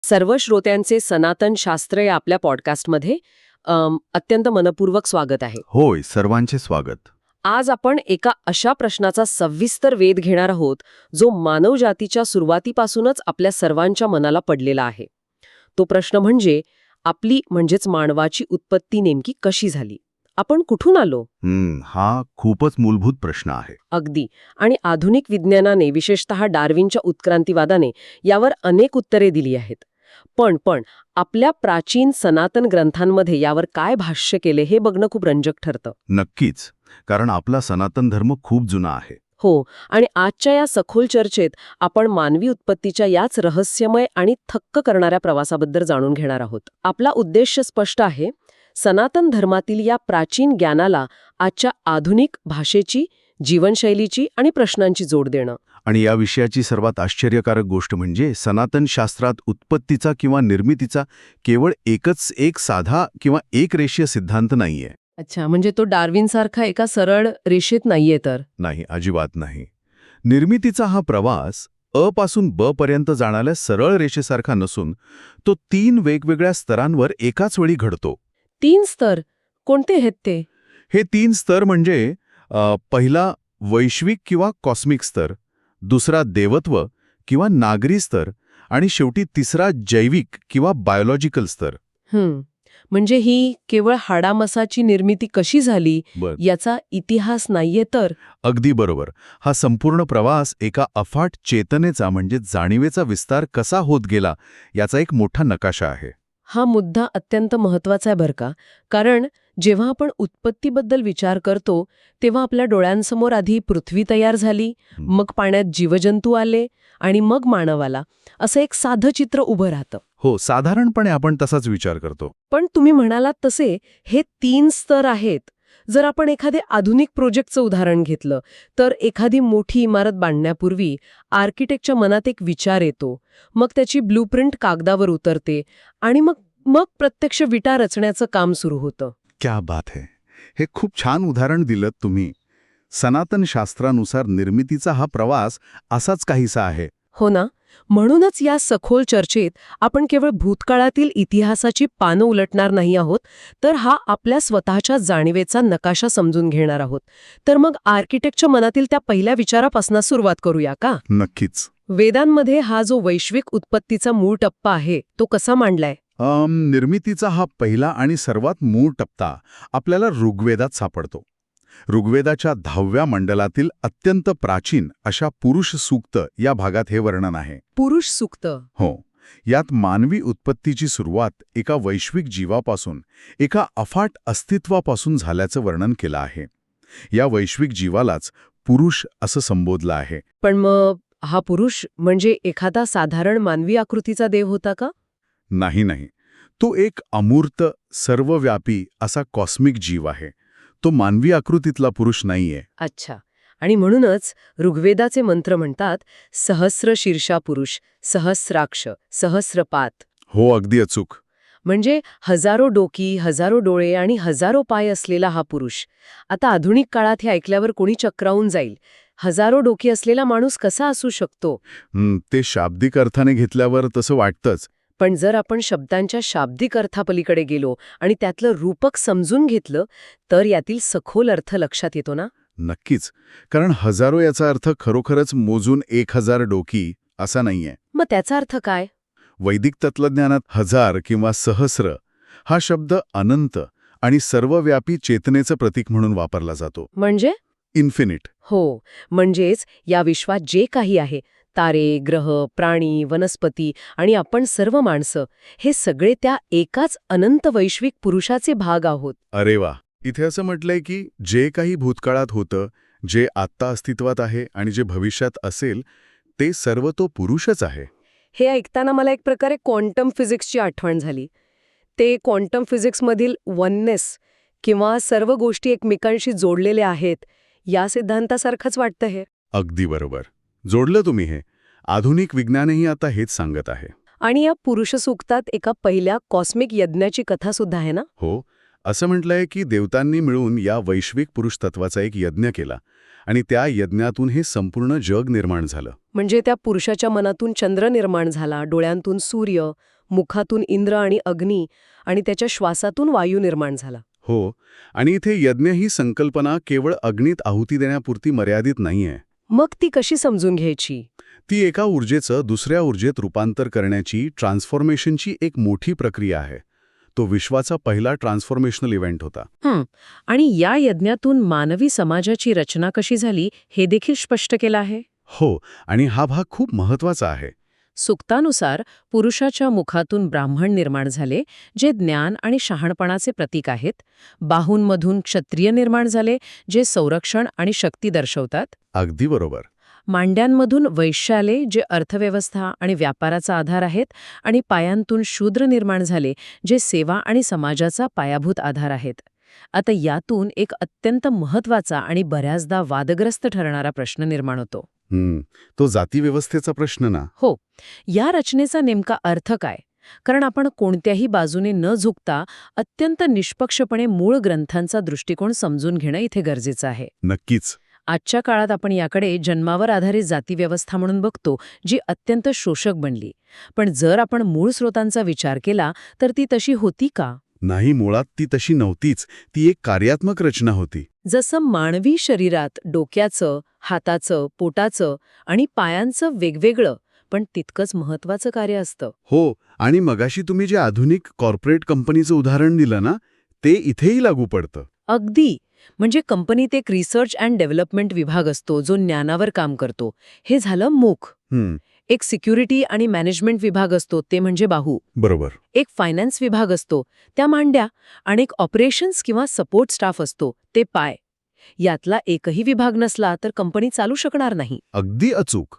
सर्व श्रोत्यांचे सनातन शास्त्र या आपल्या पॉडकास्टमध्ये अत्यंत मनपूर्वक स्वागत आहे. होय, सर्वांचे स्वागत. आज आपण एका अशा प्रश्नाचा सविस्तर वेध घेणार आहोत जो मानवजातीच्या सुरुवातीपासूनच आपल्या सर्वांच्या मनाला पडलेला आहे. तो प्रश्न म्हणजे आपली म्हणजेच मानवाची उत्पत्ती नेमकी कशी झाली, आपण कुठून आलो. हा खूपच मूलभूत प्रश्न आहे. अगदी. आणि आधुनिक विज्ञानाने विशेषतः डार्विनच्या उत्क्रांतीवादाने यावर अनेक उत्तरे दिली आहेत. पण आपल्या प्राचीन सनातन ग्रंथांमध्ये यावर काय भाष्य केले हे बघणं खूप रंजक ठरतं. नक्कीच, कारण आपला सनातन धर्म खूप जुना आहे. हो, आणि आजच्या या सखोल चर्चेत आपण मानवी उत्पत्तीच्या याच रहस्यमय आणि थक्क करणाऱ्या प्रवासाबद्दल जाणून घेणार आहोत. आपला उद्देश स्पष्ट आहे: सनातन धर्मातील या प्राचीन ज्ञानाला आजच्या आधुनिक भाषेची, जीवनशैलीची आणि प्रश्नांची जोड देणं. आणि या विषयाची सर्वात आश्चर्यकारक गोष्ट म्हणजे सनातन शास्त्रात उत्पत्तीचा किंवा निर्मितीचा केवळ एक साधा किंवा एक रेषीय सिद्धांत नाहीये. अच्छा, म्हणजे तो डार्विनसारखा एका सरळ रेषेत नाहीये तर? नाही, अजिबात नाही. निर्मितीचा हा प्रवास अ पासून ब पर्यंत जाणाऱ्या सरळ रेषेसारखा नसून तो 3 वेगवेगळ्या स्तरांवर एकाच वेळी घडतो. 3 स्तर कोणते आहेत ते? हे 3 स्तर म्हणजे पहिला वैश्विक किंवा कॉस्मिक स्तर, दुसरा देवत्व किंवा नागरी स्तर आणि शेवटी तिसरा जैविक किंवा बायोलॉजिकल स्तर. म्हणजे ही केवळ हाडामसाची निर्मिती कशी झाली याचा इतिहास नाहीये तर? अगदी बरोबर. हा संपूर्ण प्रवास एका अफाट चेतनेचा म्हणजे जाणीवेचा विस्तार कसा होत गेला याचा एक मोठा नकाशा आहे. हा मुद्दा अत्यंत महत्वाचा आहे बरं का, कारण जेव्हा आपण उत्पत्तीबद्दल विचार करतो तेव्हा आपल्या डोळ्यांसमोर आधी पृथ्वी तयार झाली, मग पाण्यात जीवजंतू आले आणि मग मानव आला, असं एक साधं चित्र उभं राहतं. हो, साधारणपणे आपण तसाच विचार करतो. पण तुम्ही म्हणालात तसे हे 3 स्तर आहेत. जर आपण एखाद्या आधुनिक प्रोजेक्टचं उदाहरण घेतलं तर एखादी मोठी इमारत बांधण्यापूर्वी आर्किटेक्टच्या मनात एक विचार येतो, मग त्याची ब्लूप्रिंट कागदावर उतरते आणि मग प्रत्यक्ष विटा रचण्याचं काम सुरू होतं. क्या बात है. हे खूप छान उदाहरण दिलंत तुम्ही. सनातन शास्त्रानुसार निर्मितीचा हा प्रवास असाच काहीसा आहे. हो ना. म्हणूनच या सखोल चर्चेत आपण केवळ भूतकाळातील इतिहासाची पानं उलटणार नाही आहोत, तर हा आपल्या स्वतःच्या जाणीवेचा नकाशा समजून घेणार आहोत. तर मग आर्किटेक्टच्या मनातील त्या पहिल्या विचारापासून सुरुवात करूया का? नक्कीच. वेदांमध्ये हा जो वैश्विक उत्पत्तीचा मूळ टप्पा आहे तो कसा मांडलाय? निर्मितीचा हा पहिला आणि सर्वात मूळ टप्पा आपल्याला ऋग्वेदात सापडतो. ऋग्वेदाच्या 10व्या मंडलातील अत्यंत प्राचीन अशा पुरुष सूक्त या भागात हे वर्णन आहे. पुरुष सूक्त? हो. यात मानवी उत्पत्तीची सुरुवात एका वैश्विक जीवापासून, एका अफाट अस्तित्वापासून झाल्याचं वर्णन केलं आहे. या वैश्विक जीवालाच पुरुष असं संबोधलं आहे. पण मग हा पुरुष म्हणजे एखादा साधारण मानवी आकृतीचा देव होता का? नाही. तो एक अमूर्त, सर्वव्यापी असा कॉस्मिक जीव आहे. तो मानवी आकृतीतला पुरुष नाहीये. अच्छा. आणि म्हणूनच ऋग्वेदाचे मंत्र म्हणतात सहस्र शीर्षा पुरुष, सहस्राक्ष, सहस्रपात. हो, अगदी अचूक. म्हणजे हजारो डोकी, हजारो डोळे आणि हजारो पाय असलेला हा पुरुष. आता आधुनिक काळात हे ऐकल्यावर कोणी चक्रावून जाईल. हजारो डोकी असलेला माणूस कसा असू शकतो? ते शाब्दिक अर्थाने घेतल्यावर तसं वाटतंच. पण जर आपण शब्दांच्या शाब्दिक अर्थापलीकडे गेलो आणि त्यातलं रूपक समजून घेतलं तर यातील सखोल अर्थ लक्षात येतो ना? नक्कीच. कारण हजारो याचा अर्थ खरोखरच मोजून 1000 डोकी असा नाहीये. मग त्याचा अर्थ काय? वैदिक तत्त्वज्ञानात हजार किंवा सहस्र हा शब्द अनंत आणि सर्वव्यापी चेतनेचं प्रतीक म्हणून वापरला जातो. म्हणजे इन्फिनिट. हो, म्हणजेच या विश्वात जे काही आहे, तारे, ग्रह, प्राणी, वनस्पती आणि आपण सर्व माणसं, हे सगळे त्या एकाच अनंत वैश्विक पुरुषाचे भाग आहोत. अरे वा. इथे असं म्हटलंय की जे काही भूतकाळात होतं, जे आत्ता अस्तित्वात आहे आणि जे भविष्यात असेल, ते सर्व तो पुरुषच आहे. हे ऐकताना मला एक प्रकारे क्वांटम फिजिक्सची आठवण झाली. ते क्वांटम फिजिक्समधील वननेस किंवा सर्व गोष्टी एकमेकांशी जोडलेल्या आहेत या सिद्धांतासारखंच वाटतं हे. अगदी बरोबर. जोडलं तुम्ही हे. आधुनिक विज्ञानही आता हेच सांगत आहे. आणि या पुरुष सूक्तात एका पहिल्या कॉस्मिक यज्ञाची कथा सुद्धा आहे ना? हो. असं म्हटलंय की देवतांनी मिळून या वैश्विक पुरुष तत्वाचा एक यज्ञ केला आणि त्या यज्ञातून हे संपूर्ण जग निर्माण झालं. म्हणजे त्या पुरुषाच्या मनातून चंद्र निर्माण झाला, डोळ्यांतून सूर्य, मुखातून इंद्र आणि अग्नी आणि त्याच्या श्वासातून वायू निर्माण झाला. हो, आणि इथे यज्ञ ही संकल्पना केवळ अग्नीत आहुती देण्यापुरती मर्यादित नाहीये. मग ती कशी समजून घ्यायची? ती एका ऊर्जेचं दुसऱ्या ऊर्जेत रूपांतर करण्याची, ट्रान्सफॉर्मेशनची एक मोठी प्रक्रिया आहे. तो विश्वाचा पहिला ट्रान्सफॉर्मेशनल इव्हेंट होता. आणि या यज्ञातून मानवी समाजाची रचना कशी झाली हे देखील स्पष्ट केलं आहे. हो, आणि हा भाग खूप महत्वाचा आहे. सुक्तानुसार पुरुषाच्या मुखातून ब्राह्मण निर्माण झाले, जे ज्ञान आणि शहाणपणाचे प्रतीक आहेत. बाहूंमधून क्षत्रिय निर्माण झाले, जे संरक्षण आणि शक्ती दर्शवतात. अगदी बरोबर. मांड्यांमधून वैश्य आले, जे अर्थव्यवस्था आणि व्यापाराचा आधार आहेत. आणि पायांतून शूद्र निर्माण झाले, जे सेवा आणि समाजाचा पायाभूत आधार आहेत. आता यातून एक अत्यंत महत्वाचा आणि बऱ्याचदा वादग्रस्त ठरणारा प्रश्न निर्माण होतो. तो जातीव्यवस्थेचा प्रश्न ना. हो, या रचनेचा नेमका अर्थ काय? कारण आपण कोणत्याही बाजूने न झुकता अत्यंत निष्पक्षपणे मूळ ग्रंथांचा दृष्टिकोन समजून घेणं इथे गरजेचं आहे. नक्कीच. आजच्या काळात आपण याकडे जन्मावर आधारित जातीव्यवस्था म्हणून बघतो, जी अत्यंत शोषक बनली. पण जर आपण मूळ स्रोतांचा विचार केला तर ती तशी होती का? नाही, मुळात ती तशी नव्हतीच. ती एक कार्यात्मक रचना होती. जसं मानवी शरीरात डोक्याचं, हाताचं, पोटाचं आणि पायांचं वेगवेगळं पण तितकंच महत्वाचं कार्य असतं. हो, आणि मगाशी तुम्ही जे आधुनिक कॉर्पोरेट कंपनीचं उदाहरण दिलं ना, ते इथेही लागू पडतं. अगदी. म्हणजे कंपनीत एक रिसर्च अँड डेव्हलपमेंट विभाग असतो जो ज्ञानावर काम करतो. हे झालं मुख. एक सिक्युरिटी आणि मॅनेजमेंट विभाग असतो, ते म्हणजे बाहू. बरोबर. एक फायनान्स विभाग असतो, त्या मांड्या. आणि एक ऑपरेशन्स किंवा सपोर्ट स्टाफ असतो, ते पाय. यातला एकही विभाग नसला तर कंपनी चालू शकणार नाही. अगदी अचूक.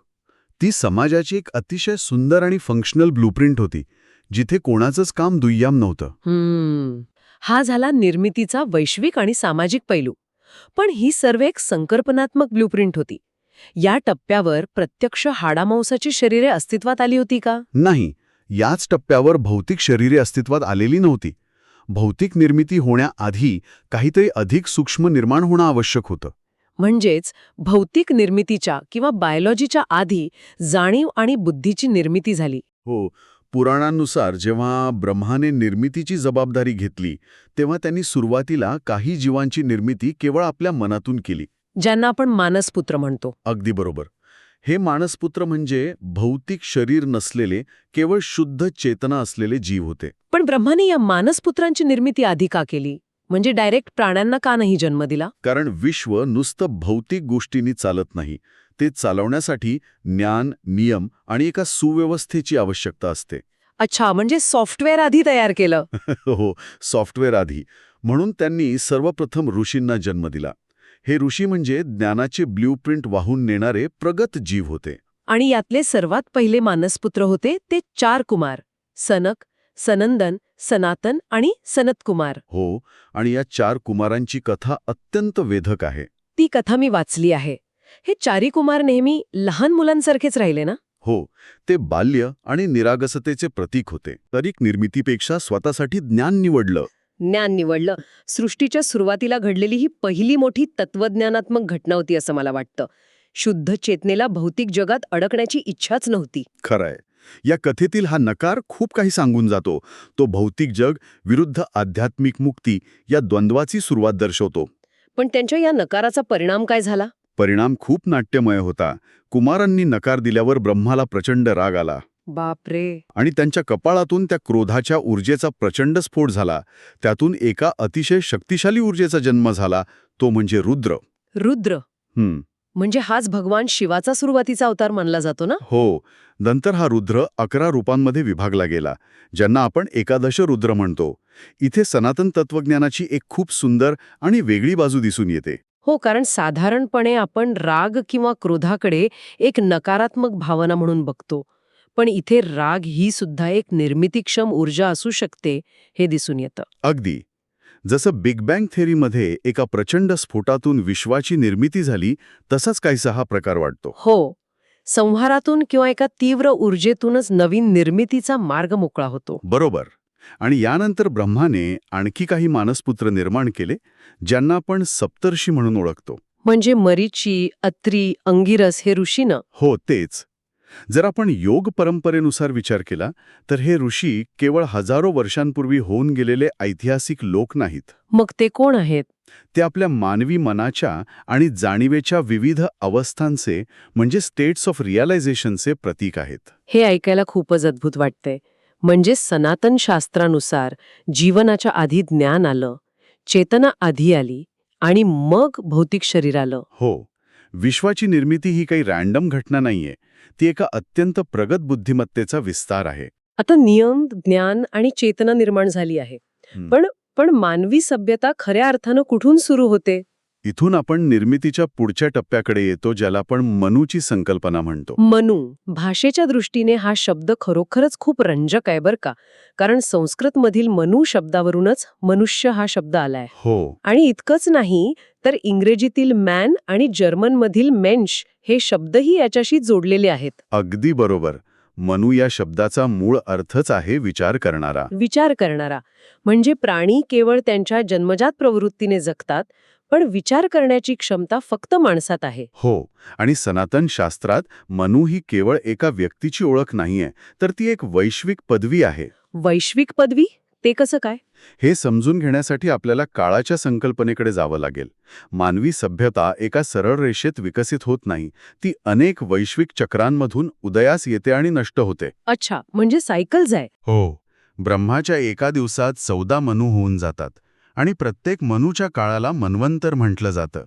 ती समाजाची एक अतिशय सुंदर आणि फंक्शनल ब्लूप्रिंट होती, जिथे कोणाचंच काम दुय्यम नव्हतं. हा झाला निर्मितीचा वैश्विक आणि सामाजिक पैलू. पण ही सर्व एक संकल्पनात्मक ब्लूप्रिंट होती. या टप्प्यावर प्रत्यक्ष हाडामांसाची शरीरे अस्तित्वात आली होती का? नाही. याच टप्प्यावर भौतिक शरीरे अस्तित्वात आलेली नव्हती. भौतिक निर्मिती होण्याआधी काहीतरी अधिक सूक्ष्म निर्माण होणं आवश्यक होतं. म्हणजेच भौतिक निर्मितीच्या किंवा बायोलॉजीच्या आधी जाणीव आणि बुद्धीची निर्मिती झाली. हो, पुराणांनुसार जेव्हा ब्रह्माने निर्मितीची जबाबदारी घेतली, तेव्हा त्यांनी सुरुवातीला काही जीवांची निर्मिती केवळ आपल्या मनातून केली. ज्यांना आपण मानसपुत्र म्हणतो. अगदी बरोबर. हे मानसपुत्र म्हणजे भौतिक शरीर नसलेले, केवळ शुद्ध चेतना असलेले जीव होते. पण ब्रह्माने या मानसपुत्रांची निर्मिती आधी का केली? म्हणजे डायरेक्ट प्राण्यांना का नाही जन्म दिला? कारण विश्व नुसतं भौतिक गोष्टींनी चालत नाही. ते चालवण्यासाठी ज्ञान, नियम आणि एका सुव्यवस्थेची आवश्यकता असते. अच्छा, म्हणजे सॉफ्टवेअर आधी तयार केलं. हो, सॉफ्टवेअर आधी. म्हणून त्यांनी सर्वप्रथम ऋषींना जन्म दिला. हे ऋषी म्हणजे ज्ञानाचे ब्ल्यूप्रिंट वाहून नेणारे प्रगत जीव होते. आणि यातले सर्वात पहिले मानसपुत्र होते ते 4 कुमार: सनक, सनंदन, सनातन आणि सनतकुमार. हो, आणि या 4 कुमारांची कथा अत्यंत वेधक आहे. ती कथा मी वाचली आहे. हे 4 कुमार नेहमी लहान मुलांसारखेच राहिले ना? हो, ते बाल्य आणि निरागसतेचे प्रतीक होते. तरीक निर्मितीपेक्षा स्वतःसाठी ज्ञान निवडलं. ज्ञान निवडलं. सृष्टीच्या सुरुवातीला घडलेली ही पहिली मोठी तत्वज्ञानात्मक घटना होती असं मला वाटतं. शुद्ध चेतनेला भौतिक जगात अडकण्याची इच्छाच नव्हती. खरंय. या कथेतील हा नकार खूप काही सांगून जातो. तो भौतिक जग विरुद्ध आध्यात्मिक मुक्ती या द्वंद्वाची सुरुवात दर्शवतो. पण त्यांच्या या नकाराचा परिणाम काय झाला? परिणाम खूप नाट्यमय होता. कुमारांनी नकार दिल्यावर ब्रह्माला प्रचंड राग आला. बापरे. आणि त्यांच्या कपाळातून त्या क्रोधाच्या ऊर्जेचा प्रचंड स्फोट झाला. त्यातून एका अतिशय शक्तिशाली ऊर्जेचा जन्म झाला, तो म्हणजे रुद्र. रुद्र म्हणजे हाच भगवान शिवाचा सुरुवातीचा अवतार मानला जातो ना? हो. नंतर हा रुद्र 11 रूपांमध्ये विभागला गेला, ज्यांना आपण एकादश रुद्र म्हणतो. इथे सनातन तत्वज्ञानाची एक खूप सुंदर आणि वेगळी बाजू दिसून येते. हो, कारण साधारणपणे आपण राग किंवा क्रोधाकडे एक नकारात्मक भावना म्हणून बघतो. पण इथे राग ही सुद्धा एक निर्मितीक्षम ऊर्जा असू शकते हे दिसून येतं. अगदी. जसं बिग बँग थेअरीमध्ये एका प्रचंड स्फोटातून विश्वाची निर्मिती झाली, तसाच काहीसा हा प्रकार वाटतो. हो, संहारातून किंवा एका तीव्र ऊर्जेतूनच नवीन निर्मितीचा मार्ग मोकळा होतो. बरोबर. आणि यानंतर ब्रह्माने आणखी काही मानसपुत्र निर्माण केले, ज्यांना आपण सप्तर्षी म्हणून ओळखतो. म्हणजे मरीची, अत्री, अंगिरस हे ऋषी ना? हो, तेच. जर आपण योग परंपरेनुसार विचार केला तर हे ऋषी केवळ हजारो वर्षांपूर्वी होऊन गेलेले ऐतिहासिक लोक नाहीत. मग ते कोण आहेत? ते आपल्या मानवी मनाच्या आणि जाणीवेच्या विविध अवस्थांचे म्हणजे स्टेट्स ऑफ रिअलायझेशनचे प्रतीक आहेत. हे ऐकायला खूपच अद्भुत वाटतंय. म्हणजे सनातन शास्त्रानुसार जीवनाच्या आधी ज्ञान आलं, चेतना आधी आली आणि मग भौतिक शरीर आलं. हो, विश्वाची निर्मिती ही काही रॅन्डम घटना नाहीये. ती एका अत्यंत प्रगत बुद्धिमत्तेचा विस्तार आहे. आता नियम, ज्ञान आणि चेतना निर्माण झाली आहे. हं. पण मानवी सभ्यता खऱ्या अर्थानं कुठून सुरू होते? इथून आपण निर्मितीच्या पुढच्या टप्प्याकडे येतो, ज्याला आपण मनूची संकल्पना म्हणतो. मनू, भाषेच्या दृष्टीने हा शब्द खरोखरच खूप रंजक आहे बरं का. कारण संस्कृतमधील मनू शब्दावरूनच मनुष्य हा शब्द आलाय. हो, आणि इतकंच नाही तर इंग्रजीतील मॅन आणि जर्मनमधील मेन्श हे शब्दही याच्याशी जोडलेले आहेत. अगदी बरोबर. मनू या शब्दाचा मूळ अर्थच आहे विचार करणारा. विचार करणारा म्हणजे प्राणी केवळ त्यांच्या जन्मजात प्रवृत्तीने जगतात, पण विचार करण्याची क्षमता फक्त माणसात आहे. हो, आणि सनातन शास्त्रात मनू ही केवळ एका व्यक्तीची ओळख नाहीये, तर ती एक वैश्विक पदवी आहे. वैश्विक पदवी? ते कसं काय? हे समजून घेण्यासाठी आपल्याला काळाच्या संकल्पनेकडे जावं लागेल. मानवी सभ्यता एका सरळ रेषेत विकसित होत नाही. ती अनेक वैश्विक चक्रांमधून उदयास येते आणि नष्ट होते. अच्छा, म्हणजे सायकल्स आहे. हो, ब्रह्माच्या एका दिवसात 14 मनू होऊन जातात आणि प्रत्येक मनूच्या काळाला मन्वंतर म्हटलं जातं.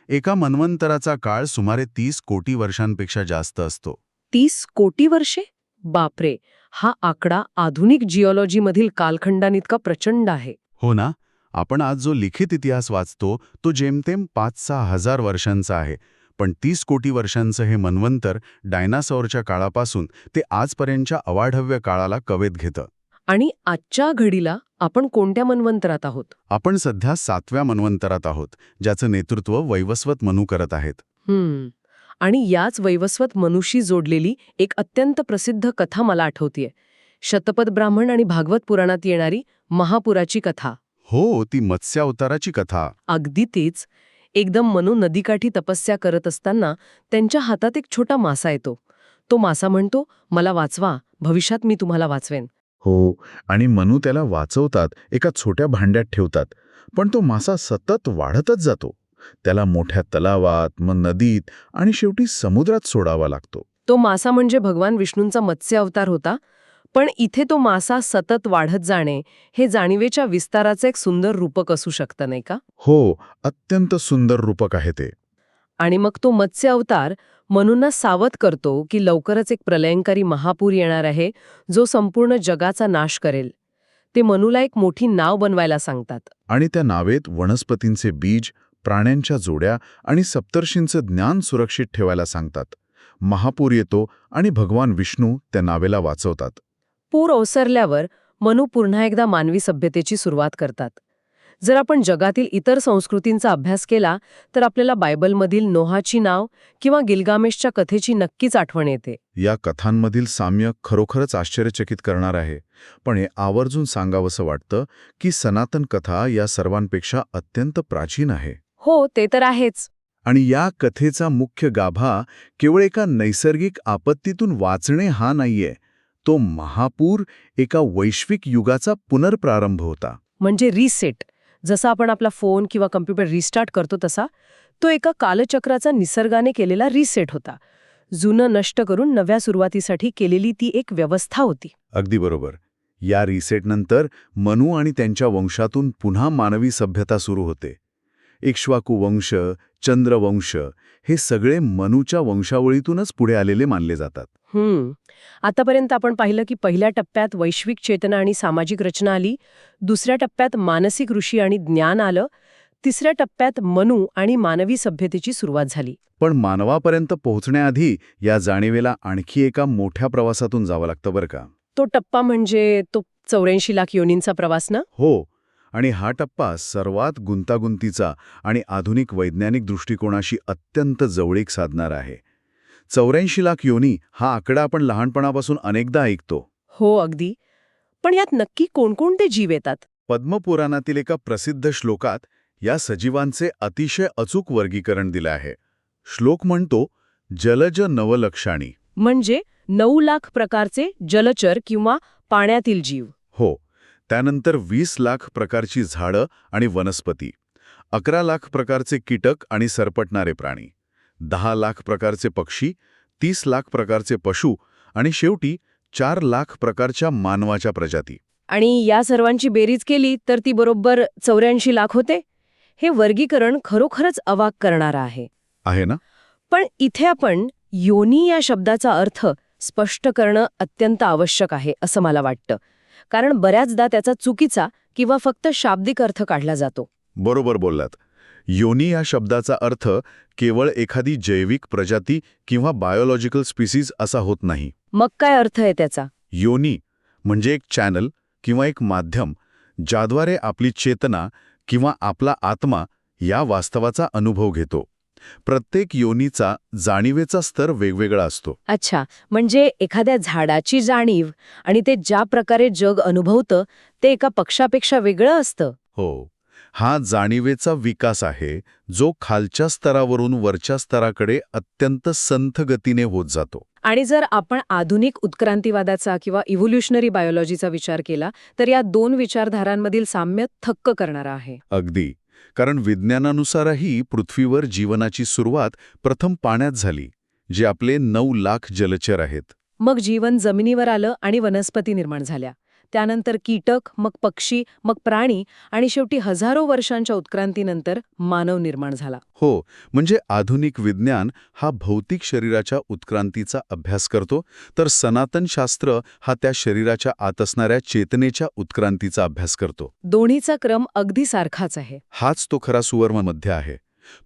एका मन्वंतराचा काळ सुमारे 30 कोटी वर्षांपेक्षा जास्त असतो. 30 कोटी वर्षे? बापरे, हा आकडा आधुनिक जिओलॉजीमधील कालखंडानितका प्रचंड आहे. हो ना, आपण आज जो लिखित इतिहास वाचतो तो जेमतेम 5-6 हजार वर्षांचा आहे. पण 30 कोटी वर्षांचं हे मन्वंतर डायनासॉरच्या काळापासून ते आजपर्यंतच्या अवाढव्य काळाला कवेत घेतं. आणि आजच्या घडीला आपण कोणत्या मन्वंतरात आहोत? आपण सध्या 7व्या मन्वंतरात आहोत, ज्याचं नेतृत्व वैवस्वत मनू करत आहेत. आणि याच वैवस्वत मनुशी जोडलेली एक अत्यंत प्रसिद्ध कथा मला आठवतीये. शतपथ ब्राह्मण आणि भागवत पुराणात येणारी महापुराची कथा. हो, ती मत्स्य अवताराची कथा. अगदी तेच. एकदम मनू नदीकाठी तपस्या करत असताना त्यांच्या हातात एक छोटा मासा येतो. तो मासा म्हणतो, मला वाचवा, भविष्यात मी तुम्हाला वाचवेन. हो, आणि मनू त्याला वाचवतात, एका छोट्या भांड्यात ठेवतात. पण तो मासा सतत वाढतच जातो. त्याला मोठ्या तलावात, मग नदीत आणि शेवटी समुद्रात सोडावा लागतो. तो मासा म्हणजे भगवान विष्णूंचा मत्स्य अवतार होता. पण इथे तो मासा सतत वाढत जाणे हे जाणीवेच्या विस्ताराचं एक सुंदर रूपक असू शकतं, नाही का? हो, अत्यंत सुंदर रूपक आहे ते. आणि मग तो मत्स्य अवतार मनूंना सावध करतो की लवकरच एक प्रलयंकारी महापूर येणार आहे, जो संपूर्ण जगाचा नाश करेल. ते मनूला एक मोठी नाव बनवायला सांगतात. आणि त्या नावेत वनस्पतींचे बीज, प्राण्यांच्या जोड्या आणि सप्तर्षींचं ज्ञान सुरक्षित ठेवायला सांगतात. महापूर येतो आणि भगवान विष्णू त्या नावेला वाचवतात. पूर ओसरल्यावर मनू पुन्हा एकदा मानवी सभ्यतेची सुरुवात करतात. जर आपण जगातील इतर संस्कृतींचा अभ्यास केला तर आपल्याला बायबलमधील नोहाची नाव किंवा गिलगामेशच्या कथेची नक्कीच आठवण येते. या कथांमधील साम्य खरोखरच आश्चर्यचकित करणार आहे. पण हे आवर्जून सांगावंसं वाटतं की सनातन कथा या सर्वांपेक्षा अत्यंत प्राचीन आहे. हो, ते तर आहेच. आणि या कथेचा मुख्य गाभा केवळ एका नैसर्गिक आपत्तीतून वाचणे हा नाहीये. तो महापूर एका वैश्विक युगाचा पुनर्प्रारंभ होता. म्हणजे रिसेट. जसा आपण आपला फोन किंवा कम्प्युटर रिस्टार्ट करतो तसा तो एका कालचक्राचा निसर्गाने केलेला रिसेट होता. जुनं नष्ट करून नव्या सुरुवातीसाठी केलेली ती एक व्यवस्था होती. अगदी बरोबर. या रिसेटनंतर मनू आणि त्यांच्या वंशातून पुन्हा मानवी सभ्यता सुरू होते. इक्ष्वाकू वंश, चंद्रवंश हे सगळे मनूच्या वंशावळीतूनच पुढे आलेले मानले जातात. आतापर्यंत आपण पाहिलं की पहिल्या टप्प्यात वैश्विक चेतना आणि सामाजिक रचना आली, दुसऱ्या टप्प्यात मानसिक ऋषी आणि ज्ञान आलं, तिसऱ्या टप्प्यात मनू आणि मानवी सभ्यतेची सुरुवात झाली. पण मानवापर्यंत पोहोचण्याआधी या जाणीवेला आणखी एका मोठ्या प्रवासातून जावं लागतं बरं का. तो टप्पा म्हणजे तो 84 लाख योनींचा प्रवास ना? हो, आणि हा टप्पा सर्वात गुंतागुंतीचा आणि आधुनिक वैज्ञानिक दृष्टिकोनाशी अत्यंत जवळीक साधणार आहे. 84 लाख योनी हा आकडा आपण लहानपणापासून अनेकदा ऐकतो. हो, अगदी. पण यात नक्की कोणकोणते जीव येतात? पद्मपुराणातील एका प्रसिद्ध श्लोकात या सजीवांचे अतिशय अचूक वर्गीकरण दिलं आहे. श्लोक म्हणतो, जलज नवलक्षाणी. म्हणजे 9 लाख प्रकारचे जलचर किंवा पाण्यातील जीव. हो. त्यानंतर 20 लाख प्रकारची झाडं आणि वनस्पती, 11 लाख प्रकारचे कीटक आणि सरपटणारे प्राणी, 10 लाख प्रकारचे पक्षी, 30 लाख प्रकारचे पशु आणि शेवटी 4 लाख प्रकारच्या मानवाच्या प्रजाती. आणि या सर्वांची बेरीज केली तर ती बरोबर 84 लाख होते. हे वर्गीकरण खरोखरच अवाक करणारं आहे. आहे ना? पण इथे आपण योनी या शब्दाचा अर्थ स्पष्ट करणं अत्यंत आवश्यक आहे असं मला वाटतं. कारण बऱ्याचदा त्याचा चुकीचा किंवा फक्त शाब्दिक अर्थ काढला जातो. बरोबर बोललात. योनी या शब्दाचा अर्थ केवळ एखादी जैविक प्रजाती किंवा बायोलॉजिकल स्पीसीज असा होत नाही. मग काय अर्थ आहे त्याचा? योनी म्हणजे एक चॅनल किंवा एक माध्यम ज्याद्वारे आपली चेतना किंवा आपला आत्मा या वास्तवाचा अनुभव घेतो. प्रत्येक योनीचा जाणीवेचा स्तर वेगवेगळा असतो. अच्छा, म्हणजे एखाद्या झाडाची जाणीव आणि ते ज्या प्रकारे जग अनुभवतं ते एका पक्षापेक्षा वेगळं असतं. हो. हा जाणीवेचा विकास आहे जो खालच्या स्तरावरून वरच्या स्तराकडे अत्यंत संथ गतीने होत जातो. आणि जर आपण आधुनिक उत्क्रांतीवादाचा किंवा इव्होल्युशनरी बायोलॉजीचा विचार केला तर या 2 विचारधारांमधील साम्य थक्क करणारा आहे. अगदी. कारण विज्ञानानुसारही पृथ्वीवर जीवनाची सुरुवात प्रथम पाण्यात झाली, जे आपले 9 लाख जलचर आहेत. मग जीवन जमिनीवर आलं आणि वनस्पती निर्माण झाल्या. त्यानंतर कीटक, मग पक्षी, मग प्राणी आणि शेवटी हजारो वर्षांच्या उत्क्रांतीनंतर मानव निर्माण झाला. हो, म्हणजे आधुनिक विज्ञान हा भौतिक शरीराच्या उत्क्रांतीचा अभ्यास करतो, तर सनातन शास्त्र हा त्या शरीराच्या आत असणाऱ्या चेतनेच्या उत्क्रांतीचा अभ्यास करतो. दोन्हीचा क्रम अगदी सारखाच आहे. हाच तो खरा सुवर्णमध्य आहे.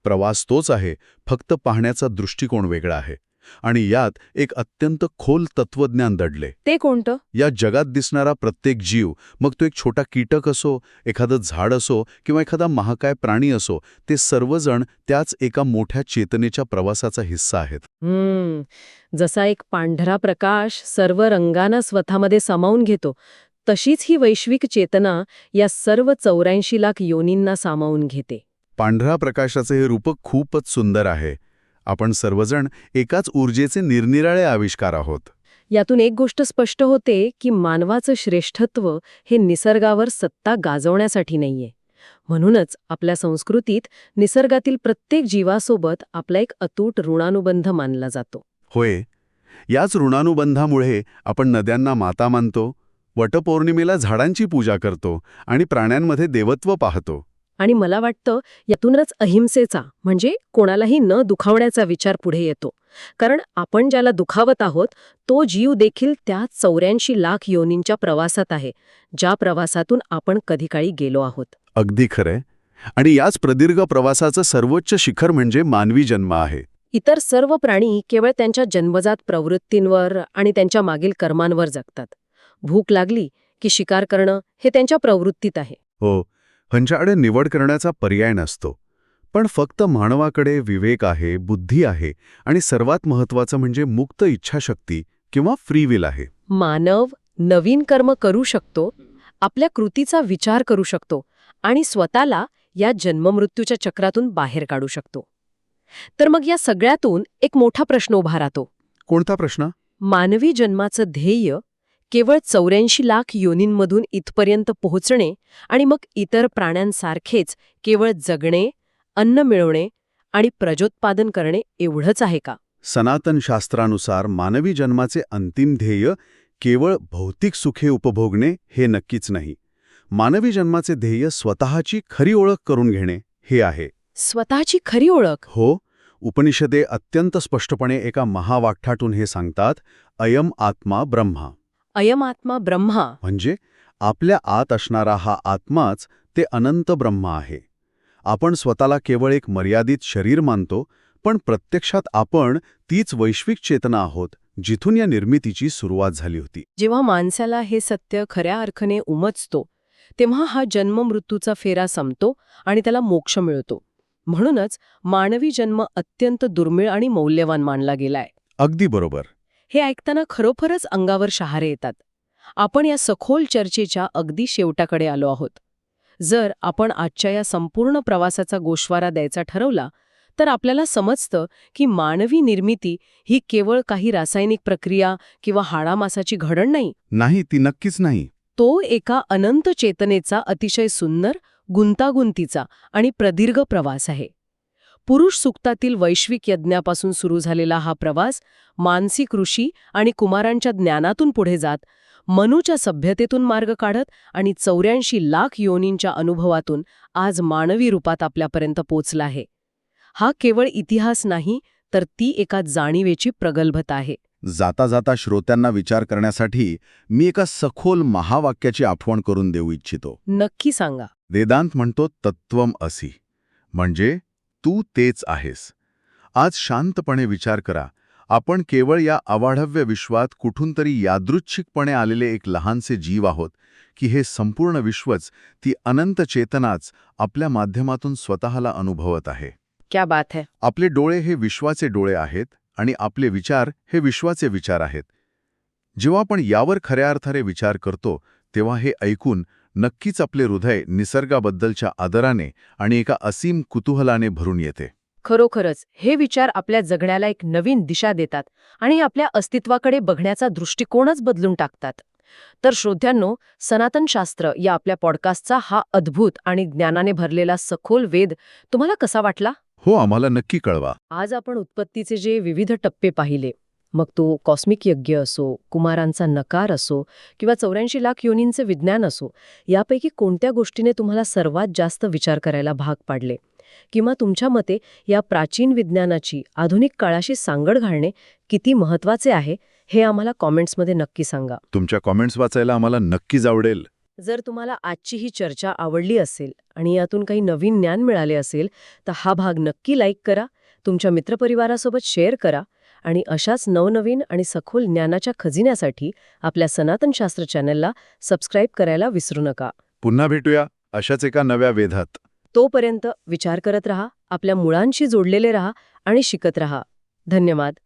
प्रवास तोच आहे, फक्त पाहण्याचा दृष्टिकोन वेगळा आहे. आणि यात एक अत्यंत खोल तत्वज्ञान दडले. ते कोणतं? या जगात दिसणारा प्रत्येक जीव, मग तो एक छोटा कीटक असो, एखादं झाड असो किंवा एखादा महाकाय प्राणी असो, ते सर्वजण त्याच एका मोठ्या चेतनेच्या प्रवासाचा हिस्सा आहेत. जसा एक पांढरा प्रकाश सर्व रंगांना स्वतःमध्ये सामावून घेतो, तशीच ही वैश्विक चेतना या सर्व 84 लाख योनींना सामावून घेते. पांढऱ्या प्रकाशाचे हे रूपक खूपच सुंदर आहे. आपण सर्वजण एकाच ऊर्जेचे निरनिराळे आविष्कार आहोत. यातून एक गोष्ट स्पष्ट होते की मानवाचं श्रेष्ठत्व हे निसर्गावर सत्ता गाजवण्यासाठी नाहीये. म्हणूनच आपल्या संस्कृतीत निसर्गातील प्रत्येक जीवासोबत आपला एक अतूट ऋणानुबंध मानला जातो. होय. याच ऋणानुबंधामुळे आपण नद्यांना माता मानतो, वटपौर्णिमेला झाडांची पूजा करतो आणि प्राण्यांमध्ये देवत्व पाहतो. आणि मला वाटतं यातूनच अहिंसेचा म्हणजे कोणालाही न दुखावण्याचा विचार पुढे येतो. कारण आपण ज्याला दुखावत आहोत तो जीव देखील त्या 84 लाख योनींच्या प्रवासात आहे, ज्या प्रवासातून आपण कधी काळी गेलो आहोत. अगदी खरंय. आणि याच प्रदीर्घ प्रवासाचं सर्वोच्च शिखर म्हणजे मानवी जन्म आहे. इतर सर्व प्राणी केवळ त्यांच्या जन्मजात प्रवृत्तींवर आणि त्यांच्या मागील कर्मांवर जगतात. भूक लागली की शिकार करणं हे त्यांच्या प्रवृत्तीत आहे. हो, ह्यांच्याकडे निवड करण्याचा पर्याय नसतो. पण फक्त मानवाकडे विवेक आहे, बुद्धी आहे आणि सर्वात महत्त्वाचं म्हणजे मुक्त इच्छाशक्ती किंवा फ्री विल आहे. मानव नवीन कर्म करू शकतो, आपल्या कृतीचा विचार करू शकतो आणि स्वतःला या जन्ममृत्यूच्या चक्रातून बाहेर काढू शकतो. तर मग या सगळ्यातून एक मोठा प्रश्न उभा राहतो. कोणता प्रश्न? मानवी जन्माचं ध्येय केवळ 84 लाख योनींमधून इथपर्यंत पोहोचणे आणि मग इतर प्राण्यांसारखेच केवळ जगणे, अन्न मिळवणे आणि प्रजोत्पादन करणे एवढंच आहे का? सनातन शास्त्रानुसार मानवी जन्माचे अंतिम ध्येय केवळ भौतिक सुखे उपभोगणे हे नक्कीच नाही. मानवी जन्माचे ध्येय स्वतःची खरी ओळख करून घेणे हे आहे. स्वतःची खरी ओळख? हो. उपनिषदे अत्यंत स्पष्टपणे एका महावाक्यातून हे सांगतात, अयम आत्मा ब्रह्मा. अयम आत्मा ब्रह्मा म्हणजे आपल्या आत असणारा हा आत्माच ते अनंत ब्रह्म आहे. आपण स्वतःला केवळ एक मर्यादित शरीर मानतो, पण प्रत्यक्षात आपण तीच वैश्विक चेतना आहोत जिथून या निर्मितीची सुरुवात झाली होती. जेव्हा माणसाला हे सत्य खऱ्या अर्थाने उमजतो तेव्हा हा जन्ममृत्यूचा फेरा संपतो आणि त्याला मोक्ष मिळतो. म्हणूनच मानवी जन्म अत्यंत दुर्मिळ आणि मौल्यवान मानला गेलाय. अगदी बरोबर. हे ऐकताना खरोखरच अंगावर शहारे येतात. आपण या सखोल चर्चेच्या अगदी शेवटाकडे आलो आहोत. जर आपण आजच्या या संपूर्ण प्रवासाचा गोषवारा द्यायचा ठरवला तर आपल्याला समजतं की मानवी निर्मिती ही केवळ काही रासायनिक प्रक्रिया किंवा हाडामासाची घडण नाही. नाही, ती नक्कीच नाही. तो एका अनंत चेतनेचा अतिशय सुंदर, गुंतागुंतीचा आणि प्रदीर्घ प्रवास आहे. पुरुष सूक्तातील वैश्विक यज्ञापासून सुरू झालेला हा प्रवास मानसिक ऋषी आणि कुमारांच्या ज्ञानातून पुढे जात, मनूच्या सभ्यतेतून मार्ग काढत आणि 84 लाख योनींच्या अनुभवातून आज मानवी रूपात आपल्यापर्यंत पोचला आहे. हा केवळ इतिहास नाही, तर ती एका जाणीवेची प्रगल्भता आहे. जाता जाता श्रोत्यांना विचार करण्यासाठी मी एका सखोल महावाक्याची आठवण करून देऊ इच्छितो. नक्की सांगा. वेदांत म्हणतो तत्वम असी, म्हणजे तू तेच आहेस. आज शांतपणे विचार करा, आपण केवळ या अवाढव्य विश्वात कुठून तरी यादृच्छिकपणे आलेले एक लहानसे जीव आहोत, की हे संपूर्ण विश्वच, ती अनंत चेतनाच आपल्या माध्यमातून स्वतःला अनुभवत आहे. क्या बात है. आपले डोळे हे विश्वाचे डोळे आहेत आणि आपले विचार हे विश्वाचे विचार आहेत. जेव्हा आपण यावर खऱ्या अर्थाने विचार करतो तेव्हा हे ऐकून नक्कीच आपले हृदय निसर्गाबद्दलच्या आदराने आणि एका असीम कुतूहलाने भरून येते. खरोखरच हे विचार आपल्या जगण्याला एक नवीन दिशा देतात आणि आपल्या अस्तित्वाकडे बघण्याचा दृष्टिकोनच बदलून टाकतात. तर श्रोत्यांनो, सनातन शास्त्र या आपल्या पॉडकास्टचा हा अद्भुत आणि ज्ञानाने भरलेला सखोल वेध तुम्हाला कसा वाटला? हो, आम्हाला नक्की कळवा. आज आपण उत्पत्तीचे जे विविध टप्पे पाहिले, मग तो कॉस्मिक यज्ञ असो, कुमारांचा नकार असो किंवा 84 लाख योनींचे विज्ञान असो, यापैकी कोणत्या गोष्टीने तुम्हाला सर्वात जास्त विचार करायला भाग पाडले? किंवा तुमच्या मते या प्राचीन विज्ञानाची आधुनिक काळाशी सांगड घालणे किती महत्त्वाचे आहे, हे आम्हाला कॉमेंट्समध्ये नक्की सांगा. तुमच्या कॉमेंट्स वाचायला आम्हाला नक्कीच आवडेल. जर तुम्हाला आजची ही चर्चा आवडली असेल आणि यातून काही नवीन ज्ञान मिळाले असेल तर हा भाग नक्की लाईक करा, तुमच्या मित्रपरिवारासोबत शेअर करा आणि अशाच नवनवीन आणि सखोल ज्ञानाच्या खजिन्यासाठी आपल्या सनातन शास्त्र चॅनलला सबस्क्राईब करायला विसरू नका. पुन्हा भेटूया अशाच एका नव्या वेधात. तोपर्यंत विचार करत रहा, आपल्या मुळांशी जोडलेले रहा आणि शिकत रहा. धन्यवाद.